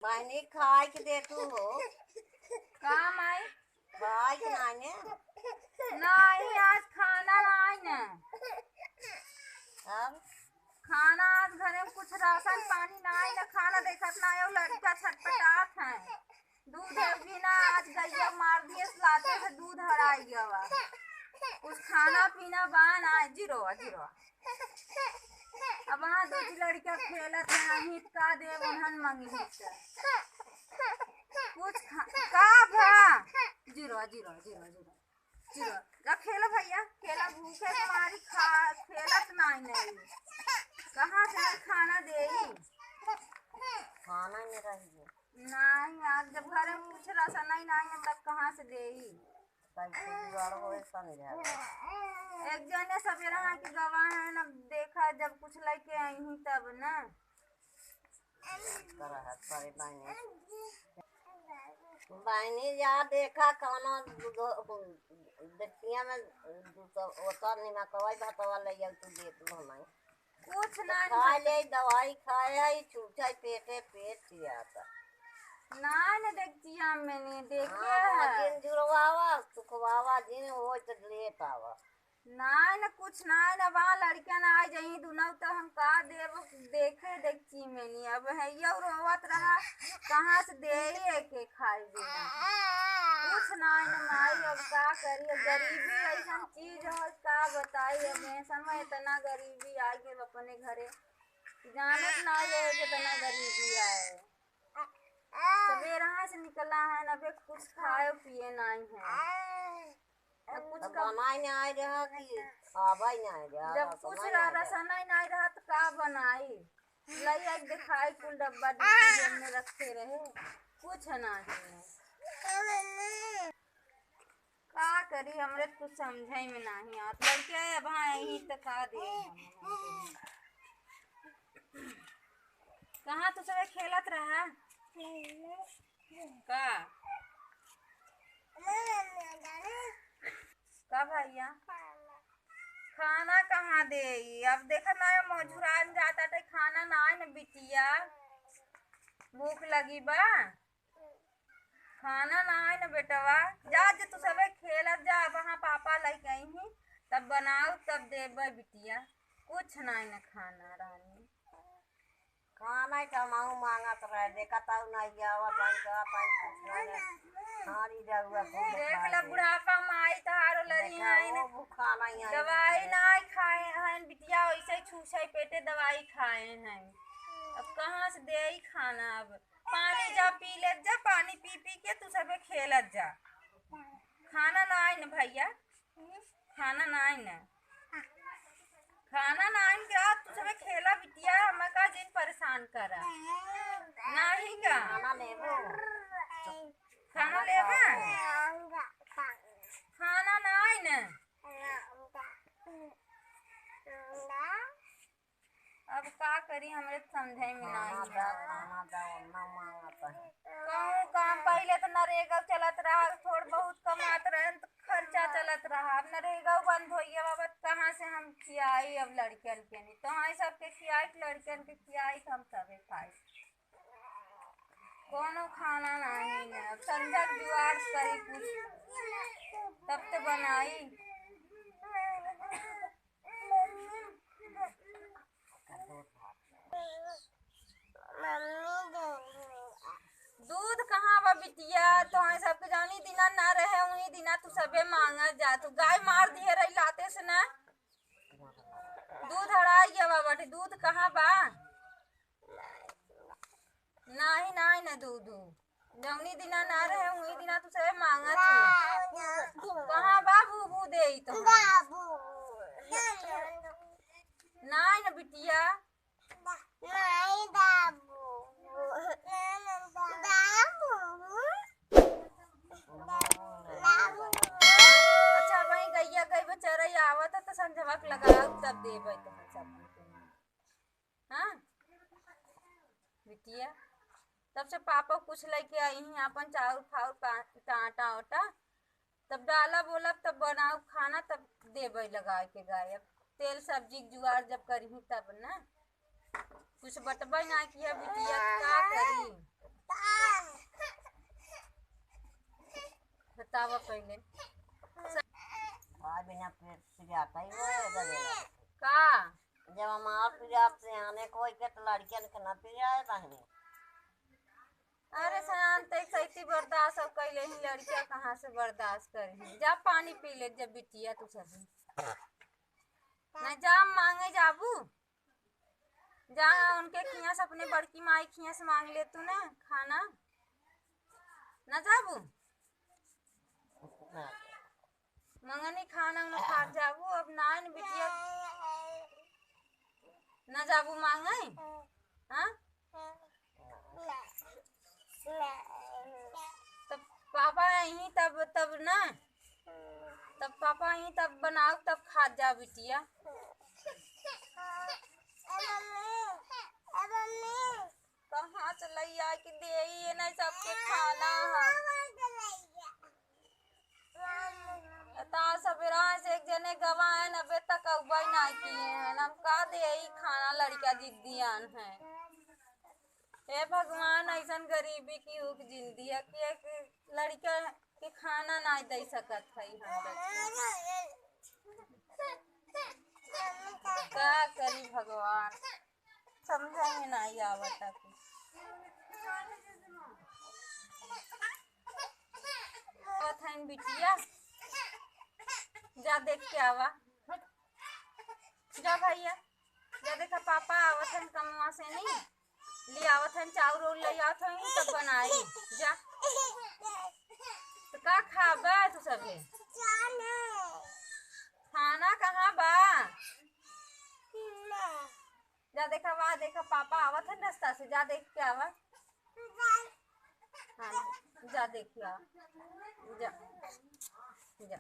मैंने खाए के दे तू हो काम आई खाए के नाने नहीं आज खाना नहीं न अब खाना आज घरे में कुछ राशन पानी नहीं न खाना देखत ना है लड़का छटपटात है दूध भी ना आज गैया मार दिए लाते से दूध हराई गवा कुछ खाना पीना बान आए जीरो जीरो अब वहाँ दूसरी लड़का खेलत है हित का दे उन्हन मंगी कुछ का भा zero zero zero zero zero जा खेलो भैया खेला भूखे तुम्हारी खा खेलत नहीं कहाँ से खाना दे खाना नहीं रही नहीं आज जब घर में कुछ राशन नहीं है तब कहाँ से दे एक जने सवेरा है कि गवाह है न देखा जब कुछ लेके आई हूँ तब न बहनी जा देखा खाना देखिया में ओता निमकवा भातवा ले तू दे तू हमें कुछ ना खा ले दवाई खाया ही छूटा पेटे पेट पियाता ना न देखतिया मैंने देखिए जिन जुड़वावा सुखवावा जिन वो तो लेट आवा ना न कुछ ना न वहाँ लड़कियां ना आ जाई दुनों तो हम का देव देखे देखती मैंने अब है ये रोवत रहा कहाँ से दे के खाई दे कुछ ना न माई अब का करिए गरीबी ऐसा चीज है का बताई अब समय इतना गरीबी आ गई अपने घरे जानत ना ये कितना गरीबी आए सवेरा से निकला है ना बे कुछ खाए पिए नहीं है कुछ बनाई नहीं आ रहा कि आवाई नहीं आ रहा जब कुछ राशन नहीं रहा तो का बनाई लाई एक दिखाई कुल डब्बा डिब्बी में रखे रहे कुछ नहीं का करी हमरे कुछ समझे में नहीं आता लड़के अब हाँ यही तो खा दे कहाँ तो सब खेलत रहा का भैया खाना कहाँ दे अब देखा ना मजुरान जाता तो खाना ना न बिटिया भूख लगी बा खाना ना न बेटवा जा जे तू सब खेलत जा वहाँ पापा लेके आई ही तब बनाओ तब देबे बिटिया कुछ ना न खाना रानी खाना कमाऊ मांगा तो रह देखा ताऊ नहीं आवा पानी का पानी खानी जाऊगा देख ले बुढ़ापा माई तारो लरी आई न खाना ही दवाई नहीं खाए हैं बिटिया वैसे छूछे पेटे दवाई खाए हैं अब कहाँ से दे खाना अब पानी जा पी ले जा पानी पी पी के तू सब खेलत जा खाना नहीं न भैया खाना नहीं न खाना नहीं क्या तू सब खेला बिटिया हम का जिन परेशान करा नहीं का खाना लेबो खाना लेबा खाना नहीं न अब का करी हमरे समझे में नहीं खाना ना मांगता है कहूँ काम पहले तो नरेगा चलत रहा थोड़ बहुत कमात रहे तो खर्चा चलत रहा अब नरेगा बंद हो गया बाबा कहाँ से हम खियाई अब लड़कियन के नहीं तो हमारे सबके खियाई लड़कियन के खियाई हम सबे खाई कोनो खाना नहीं है अब संजय जुआर करी कुछ तब तो बनाई दूध कहाँ बा बिटिया तो सबके जानी दिना ना रहे उन्हीं दिना तू सबे मांगा जा तू गाय मार दिए रही लाते से ना दूध हरा गया बाबा दूध कहाँ बा नहीं नहीं ना दूध जौनी दिना ना रहे उन्हीं दिना तू सबे मांगा थी कहाँ बा बूबू दे तो नहीं ना बिटिया नहीं बाबू अच्छा भाई गैया गई बेचारा आवत तो संझवक लगाओ तब देबे तो सब हाँ बिटिया तब से पापा कुछ लेके आई हैं अपन चाउर फाउर आटा ओटा तब डाला बोला तब बनाओ खाना तब देबे लगा के गाय तेल सब्जी जुगाड़ जब करी तब ना कुछ बटबे ना किया बिटिया का करी बतावा पहले भाई बिना पेट पिजाता ही वो है दवेला का। जब हमार पिजाते आने कोई के तो लड़कियन के ना पिजाए बहनी। अरे सयान ते सैती बर्दाश्त अब कैले ही, लड़कियां कहाँ से बर्दाश्त करी। जा पानी पी ले जब बिटिया तू सब नहीं जा मांगे जाबू, जा उनके खिया से अपने बड़की माई खिया से मांग ले तू ना खाना ना जाबू मंगनी खाना उन्हें खा जाबू। अब ना इन बिटिया ना जाबू मांगे। हाँ तब पापा यहीं तब तब ना तब पापा यहीं तब बनाओ तब खा जा बिटिया। कहाँ चलैया कि दे ये नहीं सबके खाना है। सवेरा से एक जने गवा है नबे तक अब्बा नहीं किए हैं, हम का दे खाना लड़का जिद्दियान है। हे भगवान ऐसन गरीबी की उग जिंदी है कि एक लड़का के खाना नहीं दे सकत है क्या करी भगवान समझ में नहीं आवता कि बिटिया जा देख के आवा। जा भैया जा देखा पापा आवत है कमवा से नहीं ले आवत है चाउर उल ले आवत है तब बनाई जा। तो का खाबा तू सबे खाना कहाँ बा। जा देखा वहाँ देखा पापा आवत है रास्ता से, जा देख के आवा। हाँ जा देख के आ जा जा।